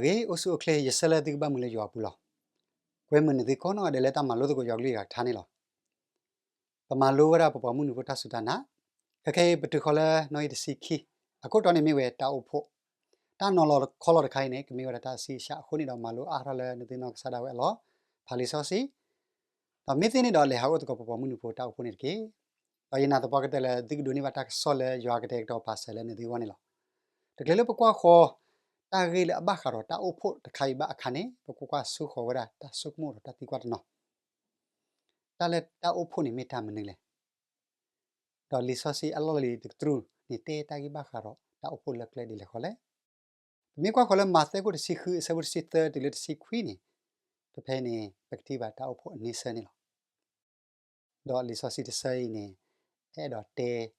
Age also clear Yesela the Bamule Yopula. Women the corner de Leta Malo Yoglia Tanilo. The Malura Papamun Sutana. Kake particular no it see key. A coat on a miwe tau po. Tan no color kainek, miwata si sha honey malu arala the Sada Palisosi. The mythin it all how to go Papamun put out Puniki. By another pocket the Dunivatak sole, you architect or parcel and the vanilla. The Glepoqua ta ghi là ba khả rồi ta ô phụ ta khai ba khả này và qua số khổ ra ta số mua rồi ta tí quạt nó ta lên ta ô phụ này mới tham mình này đó lý do gì Allah lý được true ni tê ta ghi ba khả rồi ta ô phụ lực lên đi là khó lẽ mấy qua khó lẽ mà sẽ có được sĩ khứ sẽ có được sĩ tơ thì được sĩ quý này tôi thấy này perspective ta ô phụ ni sơ này đó lý do gì để xây này cái đó tê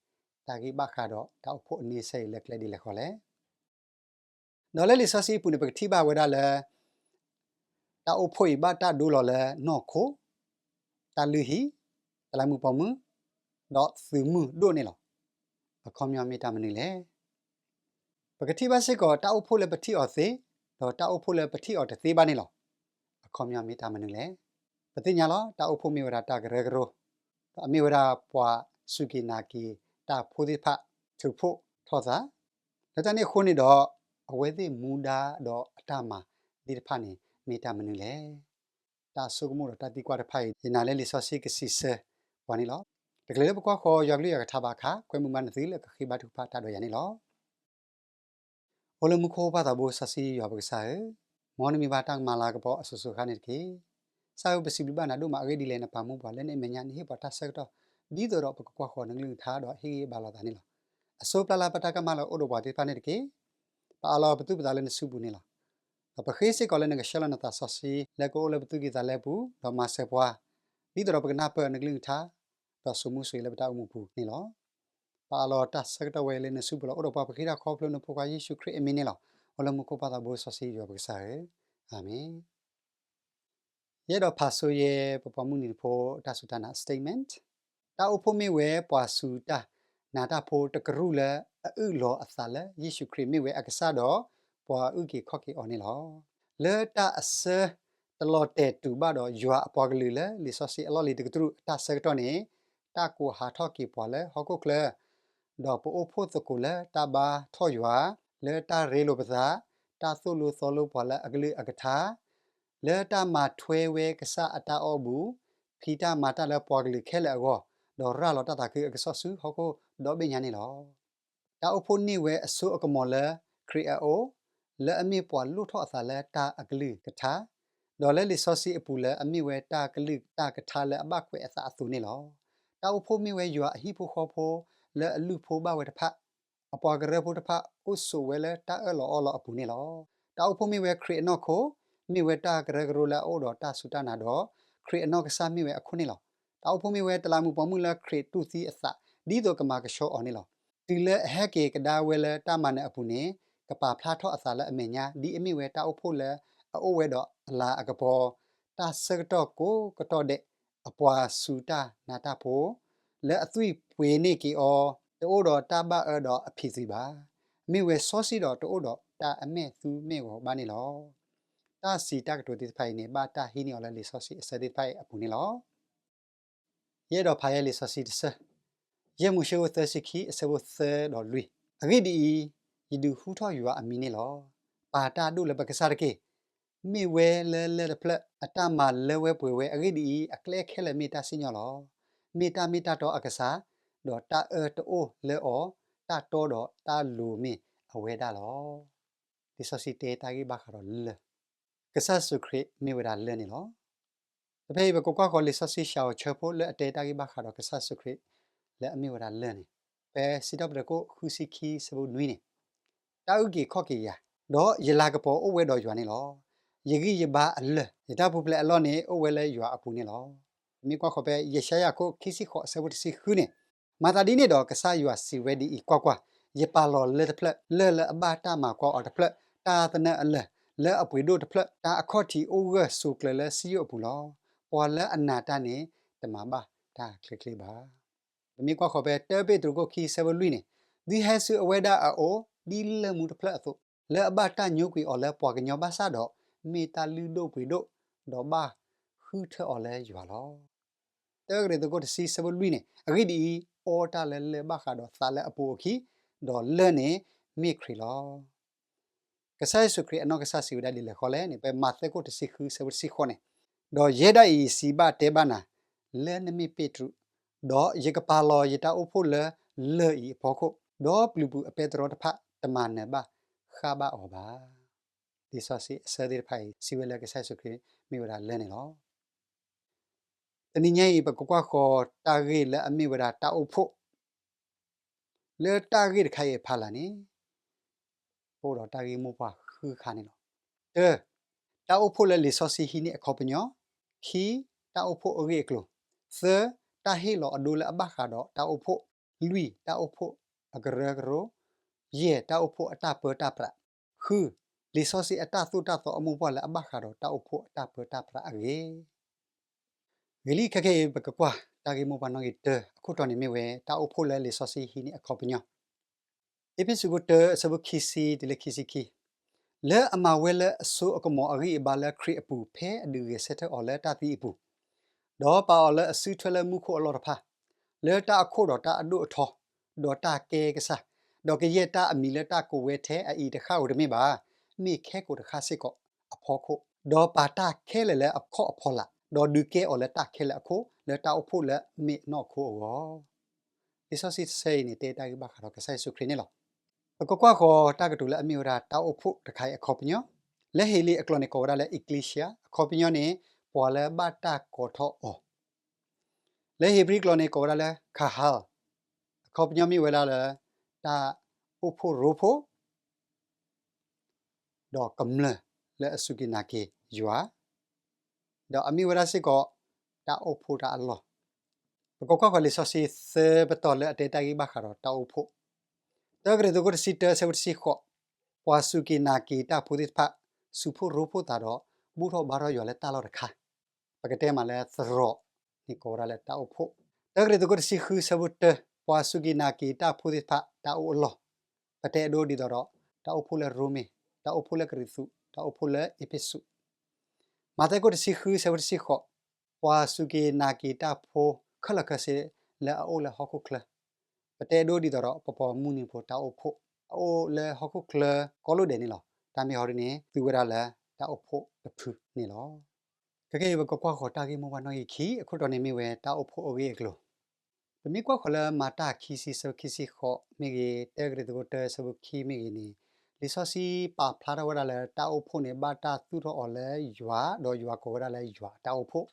ta ghi ba khả rồi ta ô phụ ni xây lực lên đi là khó lẽ đó là lý do gì phụ perspective về đó là ta ô phôi ba ta đu lò là nọ khô ta lư hí ta làm mù bỏ mù đó từ mù đua này lò và không nhau mi ta mình lẽ và cái thứ ba sẽ có ta ô phôi là bát thi ở thế đó ta ô phôi là bát thi ở thế ba này lò không nhau mi ta mình lẽ bát thi nhà lò ta ô phôi mi vào ta cái rơ ta mi vào qua suki naki ta phôi đi phá chụp phô thọ raแล้วตอนนี้คนนี่ดอกเอาไว้ที่มูดาดอกตามาดีพานี่มีตามันเลยตาสุกมูดตาดีกว่าไพ่ยินาเลลิซอสิกสิเซวันนี้ล้อแต่ก็เลยบอกว่าขออยากเรียกทับขาควยมุมันสิเลยก็คือบาทุพาตาโดยยันนี่ล้อโอเลมุโคปาตาโบสัสิอยากบอกสายมอนี่มีบาตังมาลากระเพาะสุขานี่กี่สาวไปสิบบ้านนะดูมาเรดีเลยนะปามุบาเล่นเอเมญญานี่ปาตัสเซกต์ดีตัวเราบอกว่าขอหนึ่งลืมท้าดอกให้บาลาตานี่ล้อso plala pataka mala odo bati panir ke pa ala betu bedalen subu ni la apa khese kolen nga shala na ta sosi le ko le betu ki ta le pu do ma se bwa ni do pa na pa na gling tha do sumu sui le beta mu pu ni lo pa ala ta sak ta we le na subu lo odo pa khira kho plo no phoka yesu christ amen ni lo ola mu ko pa ta bo sosi yo ba sa e amen ye do pa so ye pa mu ni pho ta su ta na statement ta o pho mi we pa su taนาตาโพตะกรุละอื้อหลออัสละยิสุคริมิเวอักษาดอปวอึกิขอกิออนี่หรอเลตาเซตลอดเตตูบาดอยัวปวกลือละลิซอสิอลอลิตกตรุตาเซกตอนี่ตากูหาทอกิปวละฮอกกเลดอปโอโพตะกุละตาบาทอยัวเลตาเรโลปซาตาซุลูซอลูปวละอักลืออักทาเลตามาทเวเวกษาอตาอบูพีตามาตาละปวกลือแค่ละกอดอราลอตาตาคืออักษอซุฮอกดอเบญญานี่หรอตาอุปนิเวอสุอกมอลครีอาโอและอมีปวลูทอสาละตาอักลือกะทาดอเลลิซอซีอปูละอมีเวตากะลึกตากะทาละบักเวอสาสุนี่หรอตาอุปมีเวยัวฮิโพคอโพและลุโพบาเวตพะอปอกะเรโพตพะอุสุเวละตาอลออลออปูนี่หรอตาอุปมีเวครีอนอโคมีเวตากะเรกโรละโอดอตาสุตานาดอครีอนอกะซามีเวอคุนี่หรอตาอุปมีเวตลามุปมุละครีตุซีอสะดีโตกมาก็ชออนี่หรอตีเลแฮเกกดาเวลตามันอปุเนกปาพลาทออสาละอเมญาดีอมีเวตาอุโพเลโอเวดอลาอกปอตาเซกตอโกกตอเดอปวาสูตานาตาโพและอตุยปวยนี่กีออโตดอตาบาเอดออภิสิบามีเวซอซีดอโตดอตาอเมซูเมวบานี่หรอตาสีตากตัวติไพเนบาตาฮินี่อลลิซอซีเสดิไพอปุนี่หรอเยดอพายลิซอซีเซye mu she wo the sikhi ase wo the do lui agi di yidu hu tho yu a mi ni lo pa ta du le ba ka sa ke mi we le pla ata ma le we pwe we agi di akle khe le mi ta sin yo lo mi ta to akasa do ta to o le o ta to do ta lu mi awe da lo di so si te ta gi ba kha ro le ka sa su khri mi we da le ni lo ta phe ba ko kwa ko le so si sha o che pho le ate ta gi ba kha ro ka sa su khriและอเมริกาเล่นแต่สิดับเด็กก็คุสิคีสบุนุยเนี่ยตาอุกิข้อกี่ยาดอยลากระป๋อโอเวดอยวันนี่หรอยกิยบ้าเลยยตาผู้เปล่าล้อเนี่ยโอเวเลยอยู่อาปูนี่หรอมีความเข้าไปยชายาก็คิสิข้อสบุสิคืนเนี่ยมาตาดีเนี่ยดอกกษัตริย์อยู่สิเวดีอีกว่ายปาลอเลตเพลเลบ้าตามาก็อดเพลตาตะเนอเลอปุยดูเพลตาอคอทีโอเวสุกเลสิโยปูลอพอเลอนาตาเนี่ยแต่มาบ้าตาคลิกบ้ามีความเข้าไปเตอร์เบตรุก็คีเซเวลุยเนี่ยดีให้ซื้อเอาไว้ได้โอดีเล่มุดเพลอตุ le ba ta nyu kwi ole pwa ke nyo ba sa do mi ta lu do pwi do ba khu the ole ywa lo te gre to ko si se bo lui ne agi di o ta le ba kha do sa le apo khi do le ne mi khri lo ka sai su khri ano ka sa si da li le kho le ne pe ma te ko si khu se bo si kho ne do ye da i si ba te ba na le ne mi petru do ye ka pa lo ye ta o pho le i pho ko do plu pu a pe tro ta pha ta ma ne ba kha ba o ba di so si se di phai si we le ka sai su khri mi wa le ne loတနည်းငယ်ပကကွာခေါ်တာဂေလအမိဝဒတာအုပ်ဖို့လေတာဂေခိုင်ဖာလာနေပို့တော့တာဂေမပွားခူခါနေလို့တဲတာအုပ်ဖို့လေဆောစီဟီနေအခေါပညောခီတာအုပ်ဖို့အဂေကလို့သတာဟီလောအဒူလအဘခါတော့တာအုပ်ဖို့လူတာအုပ်ဖို့အဂရဂရောယေတာအုပ်ဖို့အတာပတာပရာခူလေဆောစီအတာသုတာတော့အမှုပွားလေအဘခါတော့တာအုပ်ဖို့အတာပတာပရာအဂေဂလီခကေဘကကွာတာဂေမောပနောဂီတအခုတော်နေမြဝဲတာအုပ်ဖို့လေဆောစီဟီနေအခေါပညောအပိစုကတဆဘခီစီတလခီစီခီလဲအမဝဲလဲအစိုးအကမောအဂိဘာလဲခရီအပူဖဲအဒူရဆက်တော်လဲတာတီအပူဒေါ်ပါလဲအစုထွဲလဲမှုခိုအလော်တဖာလဲတာအခုတော့တာအဒုအထောဒေါ်တာကဲကစားဒေါ်ကရဲ့တာအမီလဲတာကိုဝဲထဲအီတခါဦးတမေပါမိခဲကိုတခါစစ်ကောအဖောခုဒေါ်ပါတာခဲလဲလဲအခော့အဖောလာဒေါ်ဒူကဲအော်လဲတာခဲလဲအခုလဲတာအဖို့လဲမိနော်ခိုအောဒီဆိုစစ်ဆေးနေတဲ့တာကဘာခါတော့ကဆိုင်စုခရင်းနေလောအကကွာခေါ်တာကတူလဲအမျိုးရာတောက်အဖို့တခိုင်အခေါပညောလဲဟေလီအကလောနီကောရာလဲအက်ကလီရှာအခေါပညောနေပွာလဲဘတာကောထောအောလဲဟေဘရီကလောနီကောရာလဲခါဟာအခေါပညောမိဝဲလာလဲတာအဖို့ရိုဖို့ဒေါ်ကမ္လလဲအစုကိနာကေယွာဒေါ်အမီဝရာစစ်ကောတာအဖို့တာအလောအကကွာခေါ်လေဆောစီသေဘတော်လဲအတေတာကြီးဘာခါတော့တောက်ဖို့တကရတော့ကိုစီတဆဝစီခောပွာစုကိနာကီတာဖူဒစ်ဖာစုဖို့ရိုဖို့တာတော့ဘူးတော့ဘာရောရလဲတာလို့တခါပကတဲ့မှာလဲသရောဒီကောရလဲတာအဖို့တကရတော့ကိုစီခူဆဝတ်ပွာစုကိနာကီတာဖူဒစ်ဖာတာအိုလောပတဲ့ဒိုဒီတော့တာအဖို့လဲရိုမီတာအဖို့လဲကရစ်စုတာအဖို့လဲအပိစုမာတဲ့ကိုစီခူဆဝတ်စီခောပွာစုကိနာကီတာဖိုခလကစေလဲအိုလဲဟောခုခလပတဲ့ဒိုဒီတော့ပပမူနီဖို့တာအဖို့အိုလေဟခုကလကောလိုဒဲနေလောတာမီဟော်ရနေသူဝရလာတာအဖို့တဖူနေလောကကေဘကကွာခေါ်တာကေမောဘနော်ခီအခုတော်နေမိဝဲတာအဖို့အိုကေကလိုတမီကွာခေါ်လာမာတာခီစီဆခီစီခေါ်မိကေတဲဂရတကိုတဲဆဘခီမိကေနေလီဆောစီပါဖလာရဝရလာတာအဖို့နေဘာတာသူတော်အော်လဲယွာတော့ယွာကိုရလာယွာတာအဖို့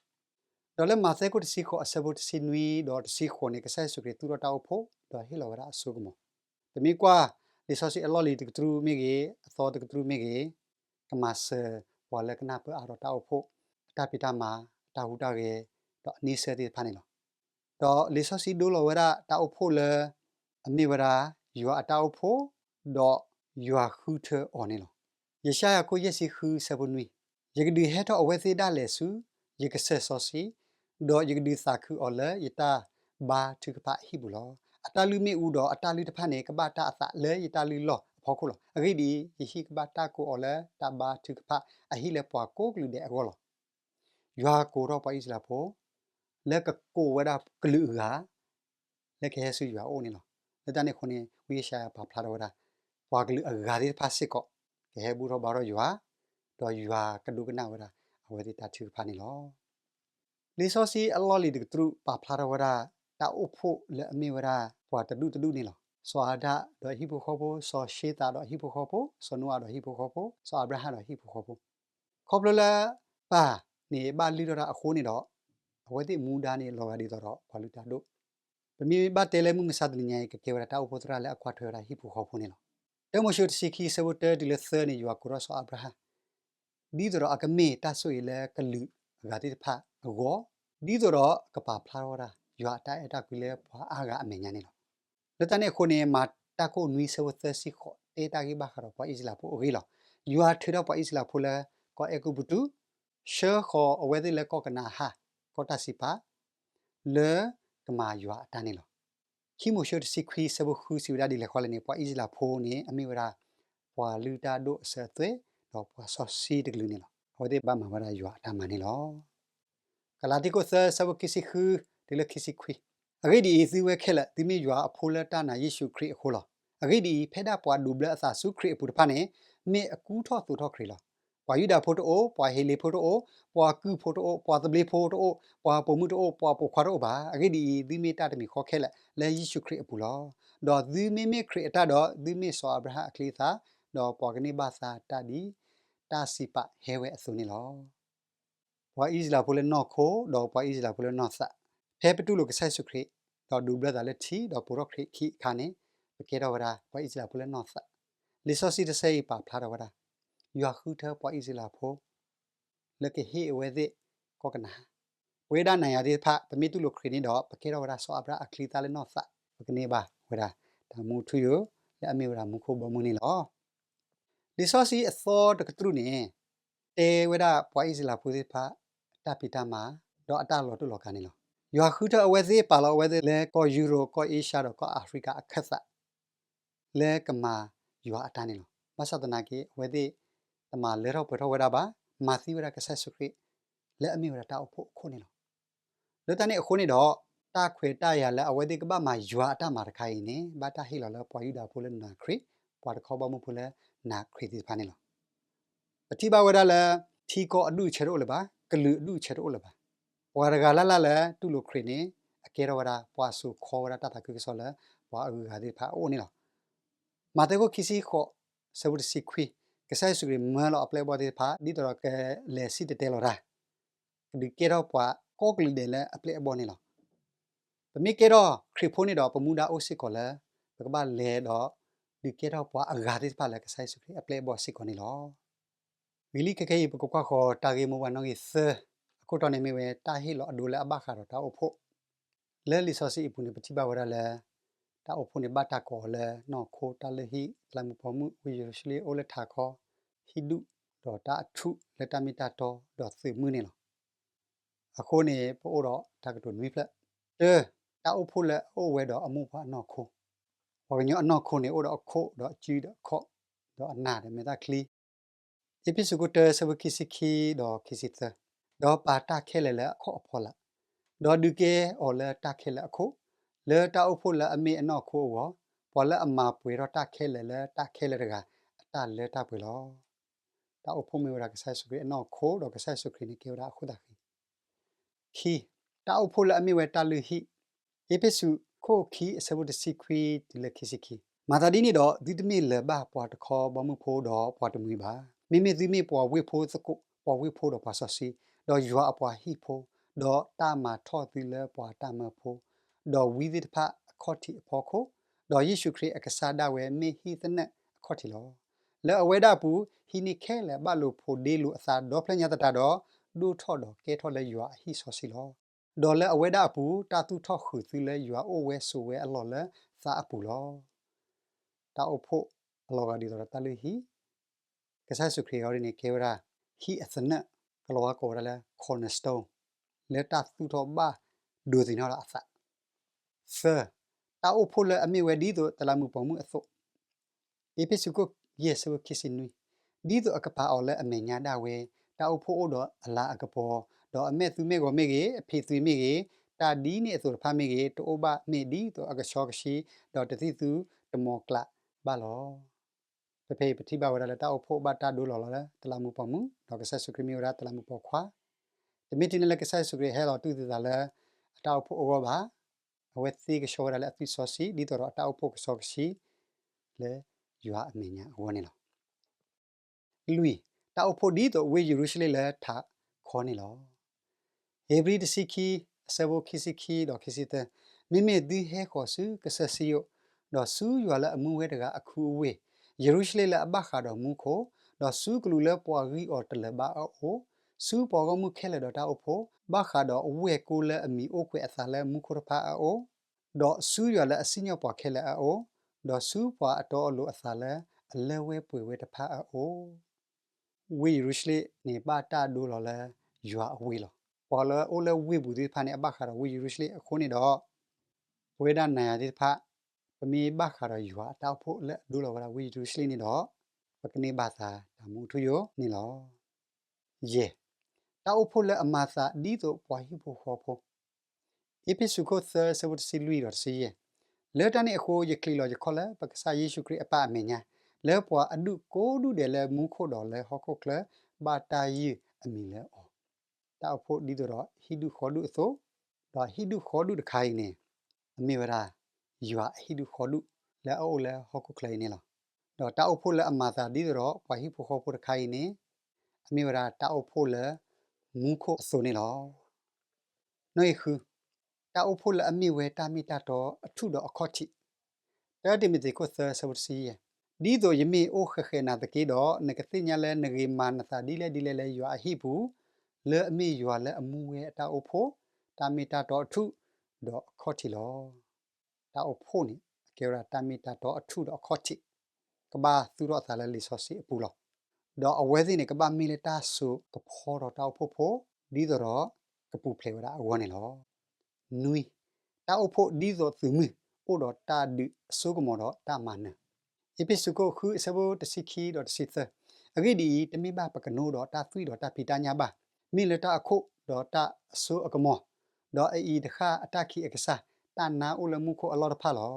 တော်လဲမာသဲကိုတစီခေါ်အဆဘတ်စီနွီတော့တစီခေါ်နေကဆဲဆုကေသူတော်တာအဖို့တော့ဟီလောရအဆုကမောတမီကွာဒီဆိုစီအလော်လီတကထရူမိကေအသောတကထရူမိကေကမဆာဝါလကနာပအာရတာအဖို့တာပိတာမာတာဟုတာကေတော့နီဆဲတိဖာနေလောတော့လီဆိုစီဒိုလောဝရတာအဖို့လေအမိဝရာယူအတာအဖို့တော့ယူခူထအော်နေလောယရှာယကိုယစီခူဆဘနွီယကဒီဟက်တော့အဝဲသေးတာလေစုယကဆက်ဆောစီတော့ယကဒီစာခူအော်လေယတာဘာထုကပါဟီဘူလောအတာလူမီဦးတော့အတာလူတစ်ဖက်နေကပတာအသလဲယတာလူလောဖောခုလောအဂိဒီယဟိကပတာကိုအော်လဲတဘာထုကပါအဟိလေပွားကိုကလူတဲ့အကောလောရွာကိုတော့ပါဣစလာဖို့လက်ကကိုဝဒကလူဟာလက်ခဲဆူရွာအိုနေလောလက်တနေခုနေဝိရှာဘာဖလာတော့တာပွားကလူအဂါဒီဖာစစ်ကောခဲဘူးတော့ဘာတော့ရွာတော့ရွာကဒုကနာဝဒအဝဲဒီတာထုဖာနေလောလီဆိုစီအလော်လီဒကထရူပါဖလာတော့တာတာအုပ်ဖို့လက်အမေဝဒပွားတဒုနေလောစွာဒတော့ဟိပိုခေါ်ဖို့စောရှေတာတော့ဟိပိုခေါ်ဖို့စောနုအတော့ဟိပိုခေါ်ဖို့စောအဗရာဟမ်တော့ဟိပိုခေါ်ဖို့ခေါပလလာပါနေပါလီတော့အခုနေတော့အဝဲတိမူဒါနေလောကဒီတော့ဘာလူတာတို့ပမီဘတ်တဲလဲမှုမစတ်နေကကေဝရတာဥပဒရာလဲအခွာထွေရာဟိပိုခေါ်ဖို့နေလောတမရှိုစီခီဆဝတဲဒီလက်သနေယူကူရစောအဗရာဟမ်ဒီတော့အကမေတဆွေလဲကလူဂါတိဖာအောဒီတော့ကပါဖလာရောတာယူအတာအတာကွေလဲဖွာအားကအမေညာနေလောလက်တနေခုနေမှာတာကိုနွီဆဝသစီခေါ်တေတာကြီးဘာခါတော့ပွားဣစလာဖို့အိုဂီလောယူအထေတော့ပွားဣစလာဖို့လဲကောအကူဘူတူရှေခေါ်အဝဲသေးလဲကောကနာဟာကောတာစီပါလေကမာယူအတာနေလောခိမိုရှိုတစီခရီဆဘခူစီဝဒါဒီလဲခေါ်လဲနေပွားဣစလာဖို့နေအမေဝရာ ပွာလူတာတို့ဆဲသွဲတော့ပွာဆော့စီတကလူနေလောဟောဒီဘာမှာဝရရွာတာမနေလောကလာတိကိုဆဲဆဝကိစီခူဒီလကိစီခွီအဂိဒီစီဝဲခဲလက်ဒီမီရွာအဖိုးလက်တာနာယေရှုခရစ်အခုလောအဂိဒီဖဲဒါပွာဒူဘလအသာစုခရစ်အပူတဖာနေမေအကူထော့သူထော့ခရလောပွာယူဒါဖိုတိုပွာဟေလီဖိုတိုပွာကူဖိုတိုပွာတဘလီဖိုတိုပွာပိုမှုတိုပွာပိုခွာတော့ပါအဂိဒီဒီမီတာတမီခေါ်ခဲလက်လဲယေရှုခရစ်အပူလောတော့ဒီမီမီခရစ်တာတော့ဒီမီဆောအဗရာအခလီသာတော့ပွာကနေဘာသာတာဒီတာစီပဟဲဝဲအစုံနေလောပွာအီဇလာဖိုလဲနော်ခိုတော့ပွာအီဇလာဖိုလဲနော်ဆာဖဲပတူလိုကဆဲဆုခရစ်တော့ဒူဘလဒါလက်တီတော့ပိုရခရစ်ခိခါနေပကေတော့ဝရာပွာအီဇလာဖိုလဲနော်ဆာလီဆိုစီတဆေးပါဖလာတော့ဝရာယူခူထပွာအီဇလာဖိုလက်ကဟေဝဲတဲ့ကောကနာဝေဒနိုင်ရတဲ့ဖပမီတူလိုခရစ်နေတော့ပကေတော့ဝရာဆောအဗရာအခလီတာလဲနော်ဆာပကနေပါဝရာဒါမူထူယလက်အမေဝရာမူခိုဘမူနေလောလီဆိုစီအသောတကထရုနေတေဝဒပွားအီစလာဖူစီဖာတပိတမာတော့အတလောတုလောကနေလောရွာခုထအဝဲသေးပါလောဝဲသေးလဲကောယူရိုကောအေရှာတော့ကောအာဖရိကအခက်သလဲကမာရွာအတန်းနေလောမဆဒနာကေဝဲသေးတမလဲတော့ပထဝဒပါမာသီဝဒကဆက်ဆုခရလဲအမိဝဒတာအဖို့ခုနေလောလဲတနေအခုနေတော့တာခွေတရလဲအဝဲသေးကပမာရွာအတမှာတခိုင်နေဘာတာဟီလောလဲပွားယူတာဖိုလဲနာခရပွားတခေါ်ဘမှုဖိုလဲနာခရဒီဖာနေလောပတိဘဝဒလဲထီကောအဒုချေရောလပါကလူအဒုချေရောလပါဝါရဂလာလာလဲတူလိုခရနေအကေရောဝဒပွားဆုခေါ်ဝဒတတကုကဆောလဲပွားအူဟာဒီဖာအိုနေလောမာတေကိုခီစီခောဆဝတ်စီခွီကဆိုင်စုရမလောအပလေဘောဒီဖာဒီတော်ကလဲစီတဲလောရာဒီကေရောပွားကောကလီတယ်လဲအပလေဘောနေလောပမိကေရောခရဖိုနေတော့ပမူဒါအိုစစ်ကောလဲဘကဘာလဲတော့ဒီကေရောပွားအဂါဒီဖာလဲကဆိုင်စုခရီအပလေဘောစစ်ကောနေလောဝီလီကကေပကကွာခေါ်တာဂေမဝနောဂီသအခုတော်နေမီဝဲတာဟီလောအဒူလဲအဘခါတော့တာအဖို့လဲလီဆောစီအပူနေပတိပါဝရလဲတာအဖို့နေဘတာကောလဲနော်ခိုတာလေဟီလမ်ဖမှုဝီရရှလီအိုလက်ထာခေါ်ဟီဒူတော့တာအထုလက်တမီတာတော့တော့သေမှုနေလောအခုနေပို့တော့တာကတူနွေဖလက်တာအဖို့လဲအိုဝဲတော့အမှုဖာနော်ခိုဟောညောနော်ခိုနေအိုတော့ခိုတော့အကြီးတော့ခော့တော့အနာတယ်မေတာကလီepisode se kisiki do kisita do pata khele la kho phola do duke ola ta khele kho le ta uphola ame ano kho wo pola amma pwe ro ta khele la ta khele daga ata le ta pwe lo ta upho me ra ka sai su kri ano kho do ka sai su kri ni ke ra khu da khi ta uphola ame we ta lu hi episode kho khi se bu de sikri di le kisiki ma ta di ni do di de me le ba pwa ta kho ba mu pho do pwa ta mu baမိမိသီမိပွားဝိဖိုးစကုပွားဝိဖိုးတော့ပါဆစီတော့ရွာအပွားဟိဖိုးတော့တာမာထော့သီလဲပွားတာမဖိုးတော့ဝီသစ်ဖအခေါတိအဖို့ခိုတော့ယေရှုခရစ်အကစားဒဝဲမေဟိသနအခေါတိလောလဲအဝဲဒပူဟိနိခဲလဲဘလို့ဖိုဒေလူအစာတော့ဖလညတတာတော့ဒူထော့တော့ကဲထော့လဲရွာဟိဆောစီလောတော့လဲအဝဲဒပူတာတူထော့ခုသီလဲရွာအိုဝဲဆိုဝဲအလော်လဲစာအပူလောတာအဖို့အလောကဒီတော့တလူဟိကစားစုခရီအော်နေကေဝရာဟီအစနကလောကောရလဲခေါ်နစတုံးလက်တာသူတော်ဘာဒူစီနော်အစဆာတာအဖို့လဲအမီဝဲဒီတို့တလာမှုပုံမှုအစို့အေပိစုကိုယေဆူခီစင်နွီဒီတို့အကပါအော်လဲအမေညာဒါဝဲတာအဖို့တော့အလားအကပေါ်တော့အမေသူမေကိုမေကြီးအဖေသူမေကြီးတာဒီနေဆိုဖာမေကြီးတိုဘာမေဒီတော့အကရှောကရှိတော့တတိသူတမောကလဘာလောပဖေပတိဘဝရလတာအဖို့ဘတာဒူလော်လဲတလာမှုပမှုတော့ကဆဆုခရီမီရတလာမှုပေါ်ခွာတမီတင်လကဆဆုခရီဟဲတော့တူတူတာလဲအတောက်ဖို့အောဘာအဝက်စီကရှောရလဲအဖိဆောစီဒီတော့အတောက်ဖို့ကဆောကရှိလဲရွာအမေညာဝနေလောလူတောက်ဖို့ဒီတော့ဝေယေရုရှလေလဲထာခေါ်နေလောဟေဘရီတစီခီဆဘခီစီခီတော့ခီစီတဲ့မိမိဒီဟဲခေါ်စုကဆစီယတော့စူးရွာလဲအမှုဝဲတကအခုဝေယေရုရှလေလအဘခါတော်မူခိုတော့စုကလူလပွားရီအော်တလဘာအိုစုပေါ်ကမှုခဲလေတော့တာအဖို့ဘခါတော်အဝဲကိုလအမီအိုခွေအသာလဲမူခိုဖာအိုတော့စုရလဲအစညပွားခဲလေအိုတော့စုပွားအတော်လိုအသာလဲအလဲဝဲပွေဝဲတဖာအိုဝီယေရုရှလေနေပါတာဒူလော်လဲရွာအဝေးလောပေါ်လဲအိုလဲဝေဘူးဒီဖာနေအဘခါတော်ဝီယေရုရှလေအခုနေတော့ဝေဒနာယာဒီဖာပမီဘခါရရွာတောက်ဖို့လက်ဒူလောကဝီဒူရှလင်းနေတော့ ปกนิบาษาตามูทุโยนี่หรอเย่ตาอุพละอมาซาดีโตปวาฮิโพขอโพอีพิสุโคเซสวุตซิลุยดอซีเย่เลตานี่โคยคลีลอจคอลปกษาเยซูคริสต์อปาเมญาเลปวาอดุโกดุเดเลมูโคดอเลฮอกโคเคลบาตายีอมีเลอตาอุพดีโตรอฮิดุขอดุโซดอฮิดุขอดุตะไคเนอมีเวลายัวฮิดุขอดุเลโอเลฮอกโคเคลนี่หรอดอตาอุพละอมาซาดีโตรอปวาฮิโพขอโพตะไคเนอมีเวลาตาอุพละมูโคโซนี่หรอน้อยคือตาอุพละอมีเวตามิตาโตอทุดออคอติแต่ดิมิติโคเซสวุตซีดีโตยมีโอเคนาตะกี้ดอนกติญาเลนกีมานาซาดีเลยัวอหิบูเลอมียัวเลอมูเวตาอุโพตามิตาโตอทุดอคอติลอตาอุโพนี่เกราตามิตาโตอทุดอคอติกบาตุรอซาเลลิซอซีปูลอดออเวซินี่กบามิเลตาสุกพอรอตาอุโพโพดีโตรอกปูเพลวดาอวนี่ลอนุยตาอุโพดีโตตุมือโอดอตาดิสุกมอดอตามันอีพิสุโกคือสบูตสิคีดอสิเตอกีดีตมีบาปกโนดอตาฟุยดอตาปิตาญาบามีเลตาอคุดอตาสุอกมอดออีดค่าอตาคีเอกซาตานาอุลมุโคอลอดพาลอ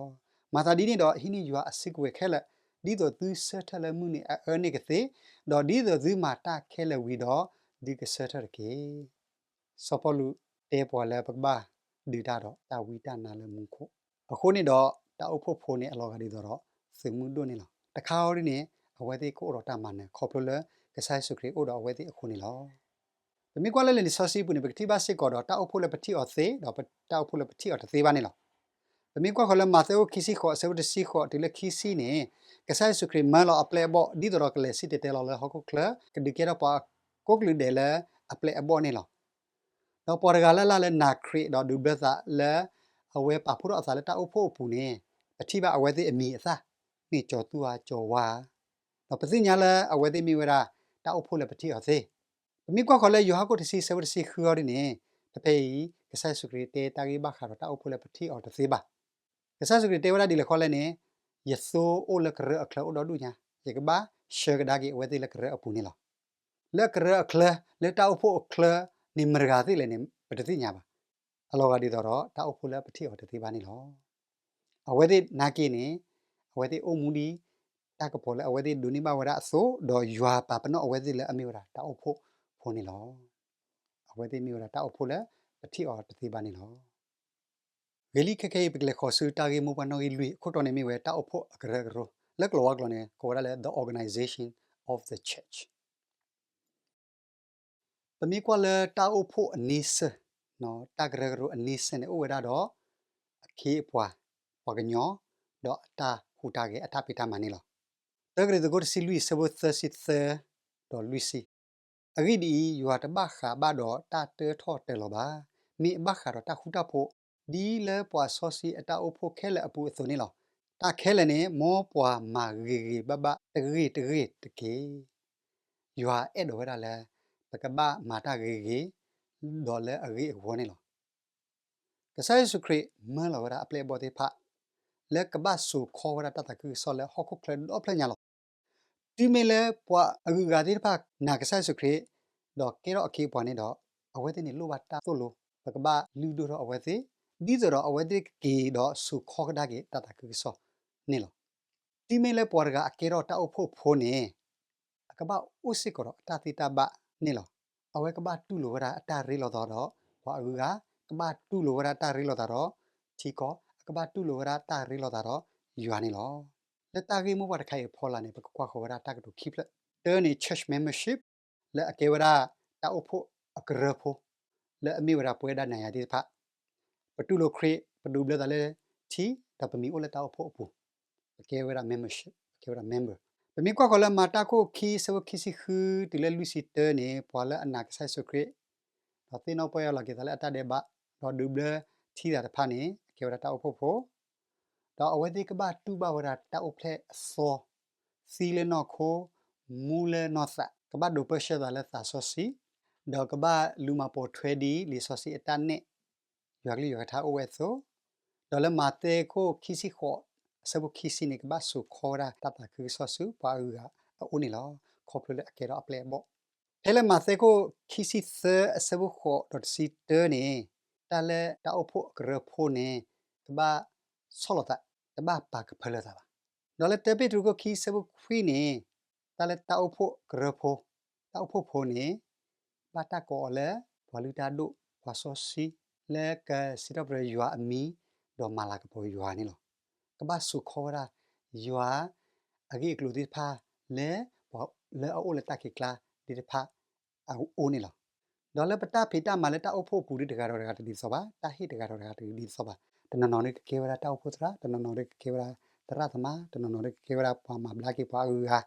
มาตาดีนี่ดอฮินี่ยัวอสิกเวเคลดีโตตุเซทเลมุนี่เอเนกเตดอดีโตตุมาตาเคลวีดอดีกเซทรเกสปอลูเตปอเลปกบาดีตาดอตาวีตานาเลมุโคအခုนี่ดอตาอุพโพนี่อลอกาดีดอซึมุดนี่ลอตะคาวนี่အဝဲသေးကိုတော့တာမန်ခေါပလိုလကဆိုင်စုခရီအိုတော့အဝဲသေးအခုနေလောတမီကွာလဲလီဆောစီပူနေပကတိပါစစ်ကောတော့တောက်ဖို့လဲပတိအော်သေးတော့တောက်ဖို့လဲပတိအော်သေးပါနေလောတမီကွာခလမသေခီစီခေါ်ဆေဝဒစီခေါ်ဒီလခီစီနေကဆိုင်စုခရီမလောအပလေဘောဒီတော့ကလဲစစ်တဲလောလဲဟောကုကလကဒီကေတော့ပါကုကလူဒဲလဲအပလေဘောနေလောတော့ပေါ်ကလာလဲနာခရီတော့ဒူဘသာလဲအဝဲပါဖို့တော့အစားလဲတောက်ဖို့ပူနေအတိပါအဝဲသေးအမီအစားนี่จอตัวจอว่าเราปฏิญญาละเอาไว้ได้มีเวลาตาอุปโภคปฏิเอาสิมีกว่าเขาเลยอยู่ฮักก็ที่เสวดสีคือเอาดิเนี่ยแต่ไปกษัตริย์สุกริเตตากีบ้าขาเราตาอุปโภคปฏิเอาแต่สิบ่ากษัตริย์สุกริเตเวลาดีเลยเขาเลยเนี่ยยะโซโอเล็กเรืออัคลาอุดอดูเนี่ยยกบ้าเชื่อกดากีเอาไว้ได้เล็กเรืออปุนี่หรอเล็กเรืออัคลาเล็กตาอุปโภคอัคลานิมรกาติเลยเนี่ยปฏิญญาบ่อโลกาดีต่อรอตาอุปโภคปฏิเอาแต่สิบ่านี่หรอเอาไว้ได้นากีเนี่ยအဝဲတိအုံမူဒီတကပေါ်လဲအဝဲတိဒုနိဘဝရဆိုဒေါ်ယွာပါပနောအဝဲတိလဲအမျိုးရာတောက်ဖို့ဖိုနေလောအဝဲတိမျိုးရာတောက်ဖို့လဲပတိအော်တတိပါနေလောဂေလိခခဲပကလေခေါ်ဆူတာဂေမူပနောဤလူခုတော်နေမီဝဲတောက်ဖို့အကရကရောလက်ကလောကလောနေကိုရလဲ the organization of the church တမီကွာလဲတောက်ဖို့အနိစနော်တကရကရောအနိစနေဥဝရတော့အခေပွားပကညောတော့တာဟူတာကေအထပိတာမနီလောတကရတကိုစီလူစဘသစစ်သတော့လူစီအဂိဒီယူဟာတဘခါဘာတော့တာတေထော့တယ်လောပါမိဘခါတော့တာဟူတာဖို့ဒီလဲပွားဆောစီအတာအဖို့ခဲလဲအပူအစုံနေလောတာခဲလဲနေမောပွားမာဂေဂေဘဘတဂေတကေယူဟာအဲ့တော့ရလဲပကဘမာတာဂေဂေဒေါ်လဲအဂေဝနေလောကဆိုင်စုခရမန်လောရအပလေဘောတေဖာလက်ကဘဆူခေါ်ရတာတကူဆော်လဲဟောက်ခုကလန်တော့ဖလညာလောဒီမဲလဲပွားအဂူဂါဒီဖာနာကဆာဆုခရီတော့ကေတော့အကေပွားနေတော့အဝဲတဲ့နေလိုပါတာသို့လို့ပကဘလူဒိုတော့အဝဲသေးဒီဆိုတော့အဝဲတဲ့ကေတော့ဆူခေါ်ဒါကေတတကူဆော်နေလောဒီမဲလဲပွားရကအကေတော့တောက်ဖို့ဖိုးနေအကဘဥစစ်ကတော့တာတိတာဘနေလောအဝဲကဘတူလိုရအတာရီလောတော့ပွားအဂူကကဘတူလိုရတာရီလောတော့ချီကောကဘာတူလိုရာတာရီလောတာတော့ယူဟာနေလောလက်တာဂေမဘတ်ခိုင်ဖော်လာနေပကွာခေါ်ရာတာကတူခိပလက်တဲနေ church membership လက်အကေဝရာတာအဖို့အကရဖို့လက်အမီဝရာပွဲဒါနိုင်ရတဲ့ဖပတူလိုခရီပဒူဘလတာလေချီတပမီအိုလက်တာအဖို့အပူအကေဝရာ membership အကေဝရာ member ပမီကွာခေါ်လာမာတာကိုခီဆဝခီစီခူတီလေလူစီတဲနေပွာလက်အနာကဆိုင်ဆုခရီတော့တင်းတော့ပွဲရလာကေတာလေအတတဲ့ဘတော့ဒူဘလချီတာတဖာနေကေဝရာတာအဖို့ဖို့တော့အဝဲဒီကဘာတူဘဝရာတာအဖလက်ဆောစီလနောခိုမူလနောသကဘာဒိုပရှဒါလက်သာဆောစီဒေါကဘာလူမပေါ်ထွဲဒီလီဆောစီအတန်နဲ့ရွာကလေးရွာထားအဝဲဆိုဒေါ်လမာတေကိုခီစီခေါ်ဆဘခီစီနေကဘာဆူခေါ်ရာတတကူဆောဆူပါဥက အိုနေလောခေါပလိုလေအကေတော့အပလေဘောထဲလေမာသေကိုခီစီသအစဘခေါ်ဒတ်စီတဲနေတာလေတာအဖို့ဂရဖို့နေတဘာဆောလတာတဘာပါကဖလတာနော်လေတေပီတူကိုခီစဘခွီနေတာလေတာအဖို့ဂရဖို့တာအဖို့ဖို့နေဘာတာကောလေဘလူတာဒုဘာဆောစီလေကစီတော့ဘရယွာအမီတော့မာလာကပေါ်ယွာနေလောကဘာဆုခေါ်ရာယွာအဂိကလူဒီဖာလေဘောလေအိုလေတာကိကလာဒီဖာအိုနေလောဒေါ်လာပတာဖေတာမာလေတာအဖို့ပူဒီတကတော့တဒီစောပါတာဟိတကတော့တဒီစောပါတနနော်နေကေဝရာတာအဖို့သရာတနနော်နေကေဝရာတရသမတနနော်နေကေဝရာပါမဘလာကေပါဦးဟာ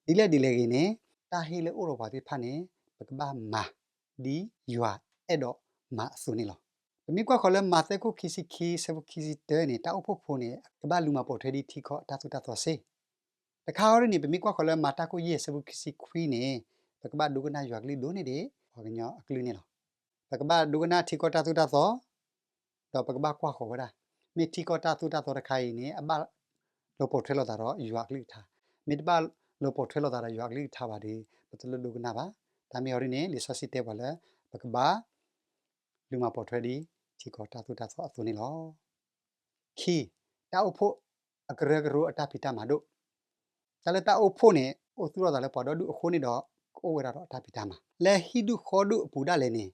ဒီလေကင်းနေတာဟိလေအိုရောပါတိဖာနေပကဘာမာဒီယွာအဲ့တော့မာဆုနေလောမိကွာခေါ်လဲမာတဲ့ကိုခီစီခီဆဘခီစီတဲနေတာအဖို့ဖို့နေကဘာလူမပေါ်ထဲဒီထီခေါ်တာသုတာသောစေတခါရနေမိကွာခေါ်လဲမာတာကိုယေဆဘခီစီခွီနေပကဘာဒုကနာယွာကလေးဒိုနေတယ်ဟောကညအကလူနေလောပကဘာဒုကနာထီခေါ်တာသုတာသောတော့ပကဘာကွာခေါ်ဝတာမိထီခေါ်တာသုတာသောတခိုင်နေအဘလောပေါ်ထဲလောတာတော့ယွာကလေးထားမိတဘလောပေါ်ထဲလောတာယွာကလေးထားပါဒီပတလဒုကနာပါဒါမျိုးရင်းနေလီဆောစီတဲပါလဲပကဘာလူမပေါ်ထဲဒီချီကောတာသူတာသောအသွနေလောခီတာအဖို့အကရကရအတာဖီတာမာဒိုတလည်းတာအဖို့နေအိုသူရတာလည်းပေါ်တော့ဒုအခုနေတော့ကိုဝရတော့အတာဖီတာမာလဲဟီဒုခေါ်ဒုပူဒါလည်းနေ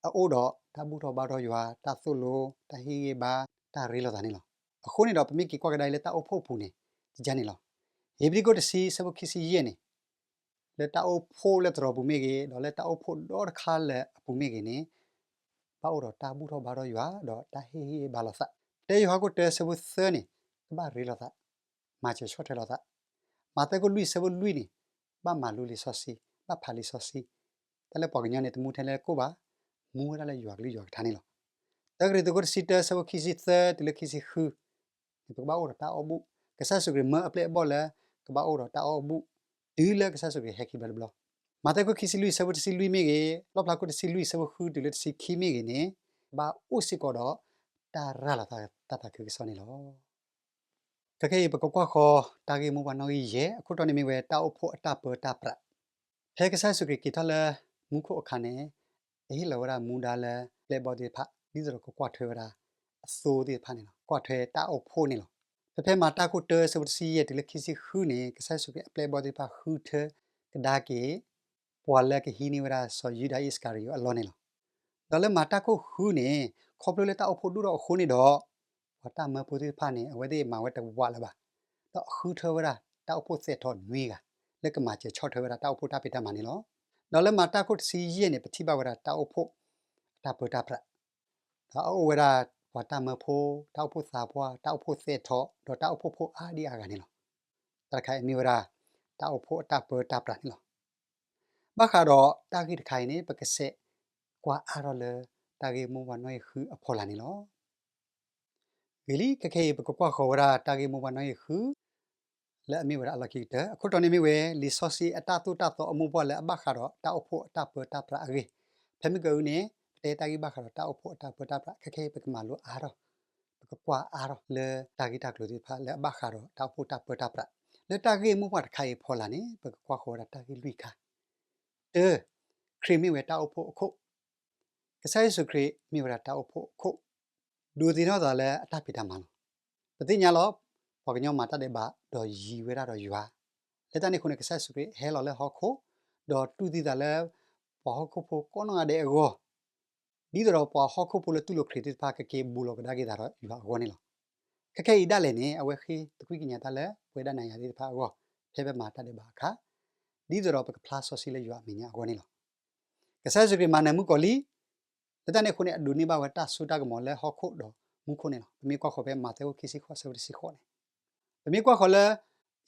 အိုတော့တာဘူးတော့ဘာတော့ရွာတာဆုလိုတာဟီဘာတာရီလောတာနေလောအခုနေတော့ပမိကီကွာကဒိုင်လည်းတာအဖို့ပူနေကြနေလောဟေဘရီကိုတစီစဘခီစီယေနေလက်တာအဖို့လက်တော်ပူမိကေတော့လက်တာအဖို့တော့ခါလက်ပူမိကေနေပါတော့တာဘူးတော့ဘာတော့ရွာတော့တာဟေဟေဘာလို့စတဲရွာကိုတဲဆဘသနေဘာရီလို့သာမာချေရှော့ထဲလို့သာမာတဲကိုလူဆဘလူနေဘာမာလူလီဆောစီဘာဖာလီဆောစီတဲလေပေါ်ကညနေတမှုထဲလေကိုပါမူရလေရွာကလေးရွာထားနေလို့တကရီတကိုစီတဲဆဘခီစီသတလေခီစီခူဒီပဘာအော်တာအဘူကဆာဆုဂရမအပလေဘောလေကဘာအော်တာအဘူဒီလေကဆာဆုဂရဟက်ကီဘလဘလမာတဲကိုခီစီလူဆဘစီလူမိကေလောပလာကိုစီလူဆဘခူဒီလေစီခီမိကေနေဘာဥစီကောတော့တာရလာတာကူစောနေလောတကယ်ပကကွာခေါ်တာဂေမူဝနော်ရဲ့အခုတော့နေမိဝဲတာအဖို့အတပတာပရဖဲကဆာဆုကီတလမူခုအခါနေအေးလောရမူဒါလလေဘော်ဒီဖာဒီစရကွာထွေဝရာအစိုးဒီဖာနေလောကွာထွေတာအဖို့နေလောဖဲမာတာကိုတဲဆဝစီရဲ့ဒီလခီစီခူနေကဆာဆုကပလေဘော်ဒီဖာခူထကဒါကေပွာလကဟီနီဝရာဆိုယူဒိုင်စကာရီအလောနေလောဒါလည်းမာတာကိုခူနေခေါပလိုလက်တာအဖို့ဒူတော့ခုနေတော့ဝတာမပူတိဖာနေအဝဲဒီမာဝဲတဝါလာပါတော့ခူထဝရတာအဖို့ဆက်တော့နွေးကလက်ကမာချေချော့ထဝရတာအဖို့တာပိတမနေလောတော့လည်းမာတာကိုစီရဲ့နေပတိပါဝရတာအဖို့တာပတာပရဒါအဝဲတာဝတာမဖိုးတာအဖို့စာဖွာတာအဖို့ဆက်တော့တော့တာအဖို့ဖို့အာဒီအာကနေလောတခိုင်မီဝရတာအဖို့တာပတာပရနေလောဘခါတော့တာဂိတခိုင်နေပကဆက်ကွာအားရလေတာဂေမူဝနွေခူအဖော်လာနေလောဂီလီကခေပကကွာခေါ်ရာတာဂေမူဝနွေခူလဲအမီဝရအလကီတအခုတော်နေမီဝဲလီဆောစီအတတူတတ်တော့အမှုပေါ်လဲအဘခါတော့တာအဖို့အတပတာပရာအေဖမီကူနေတေတာဂီဘခါတော့တာအဖို့အတပတာပရာခခေပကမာလိုအားတော့ပကကွာအားတော့လဲတာဂီတာကလိုဒီဖာလဲအဘခါတော့တာအဖို့တပတာပရာလဲတာဂေမူဝတ်ခိုင်ဖော်လာနေပကကွာခေါ်ရာတာဂီလူခါခရီမီဝဲတာအဖို့အခုကဆိုင်ဆုခရီမီဝရတာအဖို့ခုဒူဒီနော်ဒါလဲအတပိတမန်ပတိညာလောပေါ်ကညောမာတတဲ့ဘာတော့ရီဝဲတာတော့ယူဟာလက်တနေခုနေကဆိုင်ဆုခရီဟဲလော်လဲဟောခုတော့တူဒီဒါလဲပေါ်ဟောခုဖို့ကောနာတဲ့အကောဒီတော့ပေါ်ဟောခုဖို့လဲတူလို့ခရီတစ်ဖာကကေဘူလောကဒါကေဒါတော့ယူဟာကောနေလောခက်ခဲဤဒါလဲနေအဝဲခီတခွိကညာတလဲဝဲဒနိုင်ရတဲ့ဖာကောဖဲဘက်မာတတဲ့ဘာခါဒီတော့ပကဖလာဆောစီလဲယူဟာမညာကောနေလောကဆိုင်ဆုခရီမာနမှုကောလီလက်တနေခုနေအဒူနေပါဝတာဆူတာကမောလဲဟောခုတော့မူခုနေလောပမေကွာခေါ်ပဲမာတဲကိုခီစီခေါ်ဆဝစီခေါ်နေပမေကွာခေါ်လဲ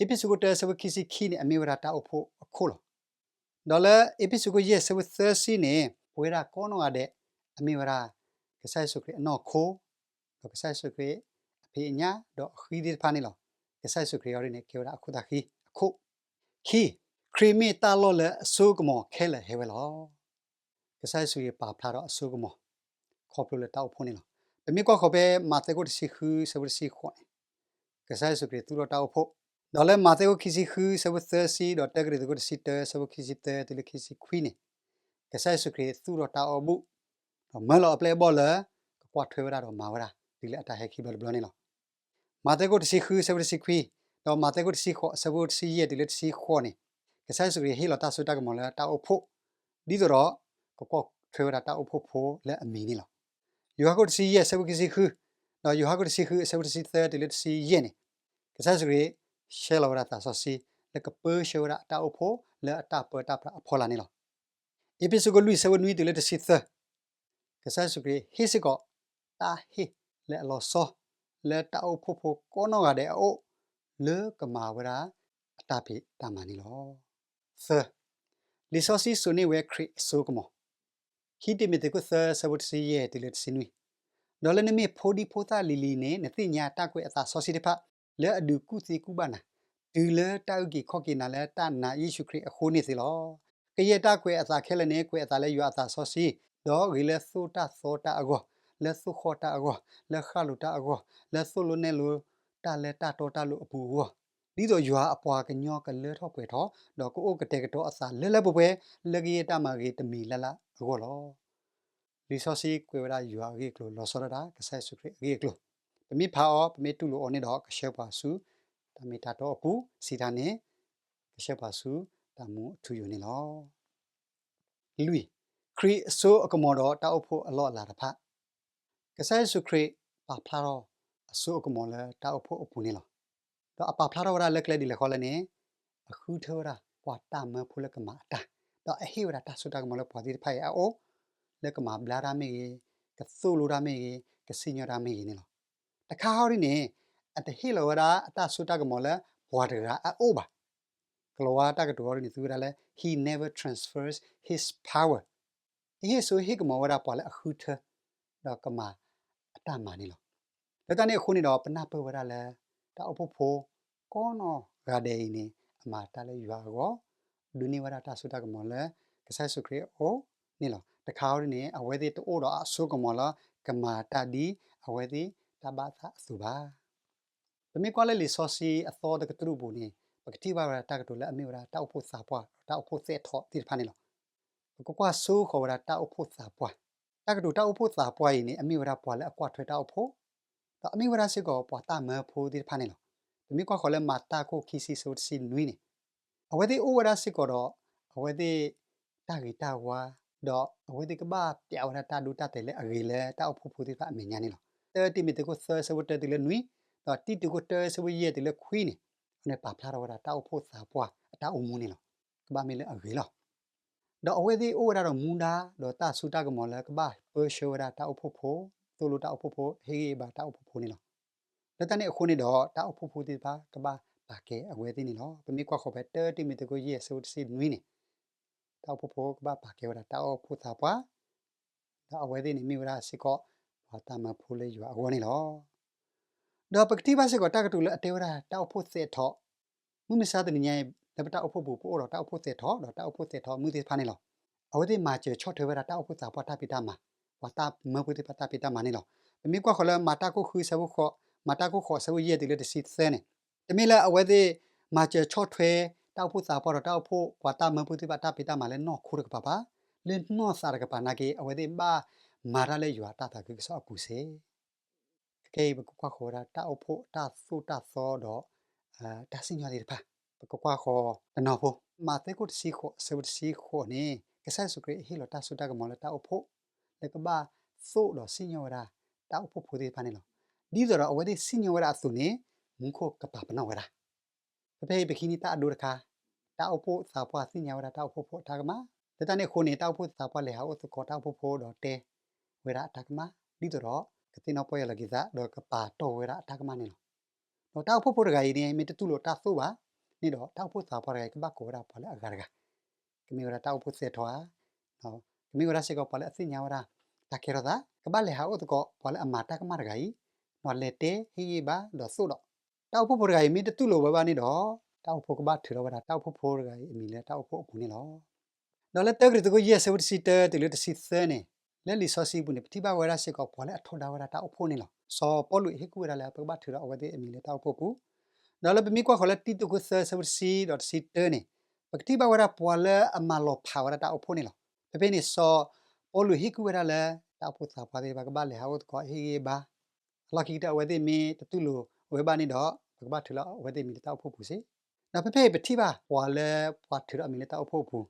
အပိစုကိုတဲဆဝခီစီခီနေအမေဝရတာအဖို့အခုလောဒေါ်လာအပိစုကိုယေဆဝသစီနေဝေရာကောနောရတဲ့အမေဝရကဆိုင်ဆုခရီအနော်ခိုးတော့ကဆိုင်ဆုခရီအဖေညာတော့ခီဒီဖာနေလောကဆိုင်ဆုခရီရနေကေဝရအခုတာခီအခုခီခရီမီတာလောလဲအဆုကမောခဲလဲဟဲဝဲလောကဆိုင်ဆုရပါဖလာတော့အဆုကမောခေါပလိုလက်တောက်ဖုန်နေလောတမီကောခေါ်ပဲမာတေကိုတစီခူဆဝစီခေါ်ကဆိုင်ဆုကတူတော့တောက်ဖို့ đó là mà theo khi khứ sẽ vượt tới si đó tới cái đó cái si tới sẽ vượt khi si tới thì là khi si queen này cái sai sự kiện tu đó ta ở bu mà lo play ball là quạt thuê ra đó mà ra thì là ta hay khi ball ball này lo mà theo cái si khứ sẽ vượt si queen đó mà theo cái si khó sẽ vượt si ye thì là si khó này cái sai sự kiện hi là ta suy ta cái món là ta ở phố đi đó có quạt thuê ra ta ở phố là mỹ này lo you have got si ye sẽ vượt si khứ đó you have got si khứ sẽ vượt si tới thì là si ye này cái sai sự kiện share là ta so si là cái bơ share ra ta ở phố là ta bơ ta phố là này lo episode lui sẽ vượt lui thì là si tới cái sai sự kiện hi sẽ có ta hi là lo so là ta ở phố có nó ở đây ở lỡ cái mà ra ta bị ta mà này lo sơ resources số này về create số cái mỏ khi tìm được cái sơ sẽ vượt si ye thì là si nuôi đó là nên phodi phota lili nè nè tin nhà ta quay ta so si đi pa lỡ được cú si cú bana từ lỡ ta cái khó kia là ta na Giêsu Christ khôn này lo cái gì ta quay ta khel này quay ta lấy ta so si đó ghi lỡ số ta ago lỡ số khó ta ago lỡ khalu ta ago lỡ số lo nè lo ta lỡ ta to ta lo pu go đi rồi vừa apa cái nhau cái lỡ thọ quay thọ đó có ô cái đó asa lỡ lỡ bố bé lỡ cái ta mà cái tầm mì là ago lo resource quay ra vừa cái lo lo so đó cái sai sự cái lo mi phao mi tu lo này đó cái share pa su ta mi ta to pu si ta ne cái share pa su ta mu thu yu ne lo lui create so cái món đó ta opo a lot là phá cái sai sự create pa phá đó so cái món là ta opo ne lo đó pa phá đó ra lek le đi le khó là ne khu thơ ra quả ta mà phu là cái mà ta đó hiểu ra ta số ta cái món là quả thì phải à ô là cái mà bla ra mi cái solo ra mi cái senior ra mi ne lo ta khao đi nè at the hill ra ta suta cái món là water ra à ô ba cái lo ta cái đồ này tu ra là he never transfers his power he so he cái món ra pa là khu thơ đó cái mà ta mà ne loแล้วตอนนี้คนนี่ดอกปนาเปวราละตาอพโพก้อนอกาเดนี่มาตาเลยอยู่ก็ดูนี่ว่าตาสุดากมอละกษัตริย์สุครีโอนี่หรอตะขาวนี่เอาไว้ที่ตัวดอกสุกมอละกมาตาดีเอาไว้ที่ตาบาทสุบาแต่ไม่ก็เลยลิซอซีอัตโตตะกตรูบุนี่ปกติว่าตากตุละอเมวราตาอพสาปวาตาอพเสทอที่พันนี่หรอก็ว่าสู้ขอวราตาอพสาปวาตากตุตาอพสาปวานี่อเมวราปวาและกว่าถอยตาอพအမိဝရစစ်ကောပေါ်တာမဖိုးဒီဖာနေလောတမိကွာခေါ်လဲမာတာကိုခီစီဆိုစီနွီနေအဝဲဒီအိုဝရစစ်ကောတော့အဝဲဒီတာဂီတာဝါတော့အဝဲဒီကဘာပြောင်းတာဒူတာတဲလေအဂီလေတာအဖူဖူဒီဖာအမညာနေလောတဲတိမီတကိုဆဆဝတဲဒီလေနွီတော့တိတကိုတဲဆဝရဲဒီလေခွီးနေနဲ့ပါဖလာတော့တာအဖူစာပွားတာအုံမူနေလောကဘာမီလေအဂီလောတော့အဝဲဒီအိုဝရတော့မူနာတော့တာဆူတာကမောလဲကဘာပေရှိုရာတာအဖူဖူตัวลูตาอุปโภเฮบาตาอุปโภนี่หรอแล้วตอนนี้คนนี่ดอตาอุปโภที่ปะกบ้าปากเกอเวทีนี่หรอเป็นมีกว่าขอเบเตอร์ที่มีตะโกเยสูดสินวินี่ตาอุปโภกบ้าปากเกวดาตาอุปโภตาปะตาอเวทีนี่มีเวลาสิก็พอตามาพูเลยอยู่อวนี่หรอดอปกติบ้าสิก็ตากระตุลเทวดาตาอุปโภเสถอมึงไม่ทราบตัวนี้ไงแต่ตาอุปโภบุปโอหรอตาอุปโภเสถอหรอตาอุปโภเสถอมือที่พานี่หรออเวทีมาเจอชอบเทวดาตาอุปโภตาปะตาปิตามาว่าตาเมื่อพุทธิปัตตาปิตามานี่หรอมีกว่าคนละมาตาก็คือสาวก็มาตาก็ขอสาวเยี่ยติเลยสิเซเนี่ยแต่ไม่ละเอาไว้ที่มาเจอชอดเทเต้าผู้สาวพอเราเต้าผู้กว่าตาเมื่อพุทธิปัตตาปิตามาเล่นนอกคู่กับป้าเล่นนอกสารกับปานาเกเอาไว้ที่บ้ามาราเลยอยู่ตาตาคือสาวกุเสเก็บกว่าคนละเต้าผู้ตาสู้ตาซอดอตาสิญญาดีป่ะก็กว่าคนนอผู้มาเตกุสิโคสวัสดิโคนี่ก็ใช่สุกริฮิโลตาสุดากมอลตาอุปแล้วก็บ้าสู้ดอสิญญาราตาอุปโภติพานี่หรอดีจอเอาไว้ที่สิญญาราสุนีมุขกับปาปนาวราประเภทไปขี้นี่ตาดูราคาตาอุปสาวสิญญาราตาอุปโภตากมาแต่ตอนนี้คนนี่ตาอุปสาวเลยหาอุตโกตาอุปโภดอเตเวราตากมาดีจอก็ที่นอปอยละกิซาดอกปาโตเวราตากมานี่หรอตาอุปโภรกายนี่มีตุโลตาสู้บานี่ดอตาอุปสาวรกายก็บ้าโกราพอละอากาศก็มีเวลาตาอุปเสถวาเนาะมีเวลาสิก็พอละสิญญาราตาเคราดากบ้าเลยหาอุตโกพอละอมาตากมารกายนอเลเตฮีบาดอสู้ดอตาอุปโภรกายมีตุโลบานี่ดอตาอุปโภก็บ้าถือว่าตาอุปโภรกายมีเลยตาอุปโภปุนี่หรอดอเลเตกริตโกเยสวุสิเตติเลตสิเซเนและลิซอซีบุนี่ที่บ้าเวลาสิก็พอละทอดาวราตาอุปโภนี่หรอซอปอลุเฮกูเวลาแล้วปบ้าถือเอาไว้เดมีเลยตาอุปโภปุ đó là bên mỹ qua khỏi là tí tụ cái sơ sơ si đó si tơ này bậc tí bao ra bỏ là mà lọ phao ra tạo phô này lọ bên này so ô lùi hít cái ra là tạo phô tạo phá thì bà các bạn lẽ hao có hi ba là khi đó vậy mi tự lù với bạn này đó các bạn thử là vậy mi tạo phô phù xí nào bên tí ba bỏ là bỏ thử là mi tạo phô phù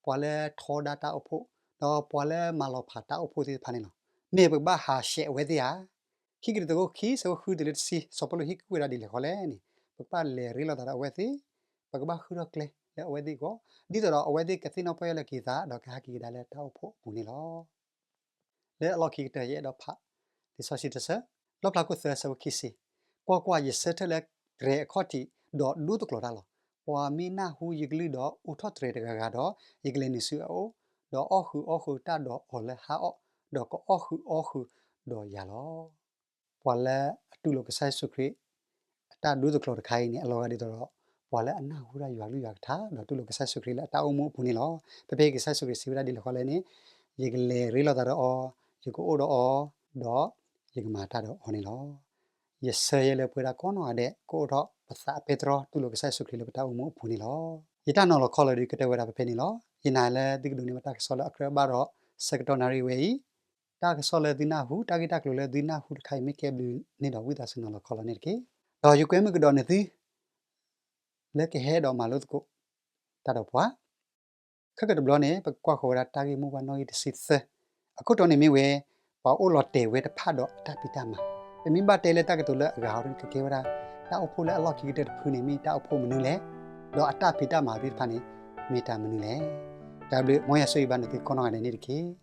bỏ là thò đa tạo phô đó bỏ là mà lọ phá tạo phô thì phá này lọ nè bậc ba hà sẽ vậy à khi cái đó khi sao khử được si so bao hít cái ra đi là khó lẽ này bác lệ rì là đó vậy thì bác khử được lệ là vậy thì có đi đó vậy thì cái gì nó phải là kỳ giá đó cái kỳ đó là tao phụ phụ này lo lệ lo kỳ cái gì đó phá thì sao xịt sao lo là có thể sao kỳ si qua qua gì sẽ là rẻ khó thì đó đủ được lo đó qua mi na hu yigli đó u thoát rẻ được cái đó yigli ni sự ô đó ô khử ta đó ở là ha ô đó có ô khử đó ya lo qua là tu lo cái sai số ta đối được rồi khai này lo đi đó bỏ lẽ anh nào cũng ra yuak thá đó tu lo cái sai sukri là ta umu puni lo pe cái sai sukri sivra đi là khó lên này cái lệ ri lo đó cái cô đó cái mà ta đó này lo yes sai là bữa đó có nó đấy cô đó basta petro tu lo cái sai sukri là ta umu puni lo ita nó là khó đi cái đó pe này lo ina là đi cái mà ta cái solo akra ba đó secretary way ta cái solo đi na hu ta cái ta cái đi na hu khai mấy cái này đó với ta xin nó là khó lên cái rồi yêu quý mấy cái đó này thì lấy cái hết đó mà lúc cô ta đâu quá khác cái đó này bắt qua khổ ra ta cái mua nói thì xịt xe à cô đó này mình về bảo ô lọt tệ về ta phá đó ta bị ta mà mình bắt tệ lên ta cái tổ lệ gạo đi cái ra ta ô phô lệ lọt cái cái phun này mình ta ô phô mình lẽ đó ta bị ta mà biết phá này mình ta mình lẽ ta bị mọi sự bạn thì con nói này đi cái